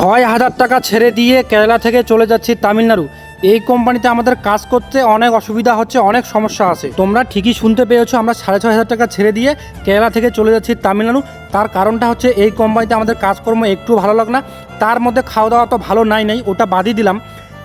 ৬,০০০ টাকা ছেড়ে দিয়ে কেরালা থেকে চলে যাচ্ছি তামিলনাড়ু। এই কোম্পানিতে আমাদের কাজ করতে অনেক অসুবিধা হচ্ছে, অনেক সমস্যা আছে। তোমরা ঠিকই শুনতে পেয়েছো, আমরা ৬,৫০০ টাকা ছেড়ে দিয়ে কেরালা থেকে চলে যাচ্ছি তামিলনাড়ু। তার কারণটা হচ্ছে এই কোম্পানিতে আমাদের কাজকর্ম একটু ভালো লাগে না। তার মধ্যে খাওয়া দাওয়া তো ভালো নাই, ওটা বাদই দিলাম।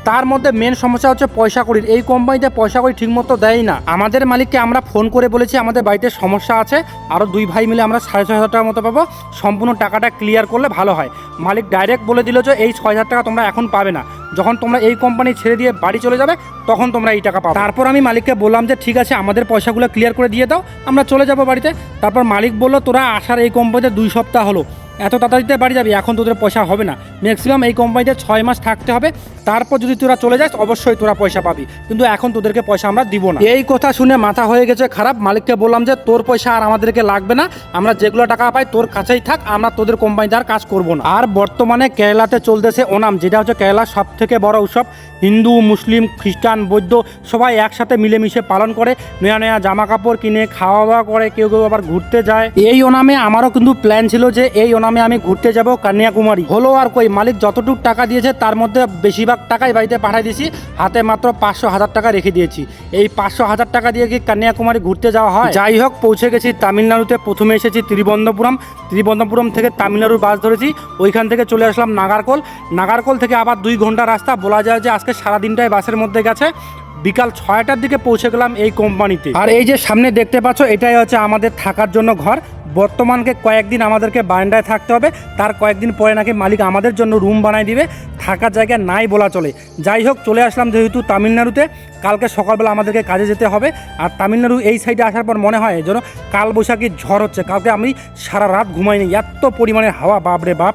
তার মধ্যে মেন সমস্যা হচ্ছে পয়সা কড়ির। এই কোম্পানিতে পয়সা কড়ি ঠিকমতো দেয় না। আমাদের মালিককে আমরা ফোন করে বলেছি আমাদের বাড়িতে সমস্যা আছে, আরও 2 ভাই মিলে আমরা ৬,৫০০ টাকার মতো পাবো, সম্পূর্ণ টাকাটা ক্লিয়ার করলে ভালো হয়। মালিক ডাইরেক্ট বলে দিল যে এই ৬,০০০ টাকা তোমরা এখন পাবে না, যখন তোমরা এই কোম্পানি ছেড়ে দিয়ে বাড়ি চলে যাবে তখন তোমরা এই টাকা পাবে। তারপর আমি মালিককে বললাম যে ঠিক আছে, আমাদের পয়সাগুলো ক্লিয়ার করে দিয়ে দাও, আমরা চলে যাব বাড়িতে। তারপর মালিক বলল তোরা আসার এই কোম্পানিতে 2 সপ্তাহ হলো, এত তাড়াতাড়িতে বাড়ি যাবি, এখন তোদের পয়সা হবে না। ম্যাক্সিমাম এই কোম্পানিতে 6 মাস থাকতে হবে, তারপর যদি তোরা চলে যাস অবশ্যই তোরা পয়সা পাবি, কিন্তু এখন তোদেরকে পয়সা আমরা দিব না। এই কথা শুনে মাথা হয়ে গেছে খারাপ। মালিককে বললাম যে তোর পয়সা আর আমাদেরকে লাগবে না, আমরা যেগুলো টাকা পাই তোর কাছেই থাক, আমরা তোদের কোম্পানিতে আর কাজ করবো না। আর বর্তমানে কেরালাতে চলতেছে ওনাম, যেটা হচ্ছে কেরালার সব থেকে বড় উৎসব। হিন্দু, মুসলিম, খ্রিস্টান, বৌদ্ধ সবাই একসাথে মিলেমিশে পালন করে, নয়া নয়া জামা কাপড় কিনে খাওয়া দাওয়া করে, কেউ কেউ আবার ঘুরতে যায়। এই ওনামে আমারও কিন্তু প্ল্যান ছিল যে এই ওনামে আমি ঘুরতে যাব কন্যাকুমারী। হলো আর কই, মালিক যতটুকু টাকা দিয়েছে তার মধ্যে বেশিরভাগ টাকাই বাড়িতে পাঠিয়ে দিয়েছি, হাতে মাত্র 500,000 টাকা রেখে দিয়েছি। এই 500,000 টাকা দিয়ে কি কন্যাকুমারী ঘুরতে যাওয়া হয়? যাই হোক, পৌঁছে গেছি তামিলনাড়ুতে। প্রথমে এসেছি ত্রিবন্ধপুরম থেকে তামিলনাড়ুর বাস ধরেছি, ওইখান থেকে চলে আসলাম নাগারকোল থেকে আবার 2 ঘন্টা রাস্তা। বলা যায় যে আজকে সারাদিনটাই বাসের মধ্যে গেছে। বিকাল 6টার দিকে পৌঁছে গেলাম এই কোম্পানিতে। আর এই যে সামনে দেখতে পাচ্ছ, এটাই হচ্ছে আমাদের থাকার জন্য ঘর। বর্তমানকে কয়েকদিন আমাদেরকে বারান্দায় থাকতে হবে, তার কয়েকদিন পরে নাকি মালিক আমাদের জন্য রুম বানাই দিবে, থাকার জায়গা নাই বলা চলে। যাই হোক, চলে আসলাম যেহেতু তামিলনাড়ুতে, কালকে সকালবেলা আমাদেরকে কাজে যেতে হবে। আর তামিলনাড়ু এই সাইডে আসার পর মনে হয় যেন কালবৈশাখীর ঝড় হচ্ছে। কালকে আমি সারা রাত ঘুমাইনি, এত পরিমাণে হাওয়া, বাপরে বাপ।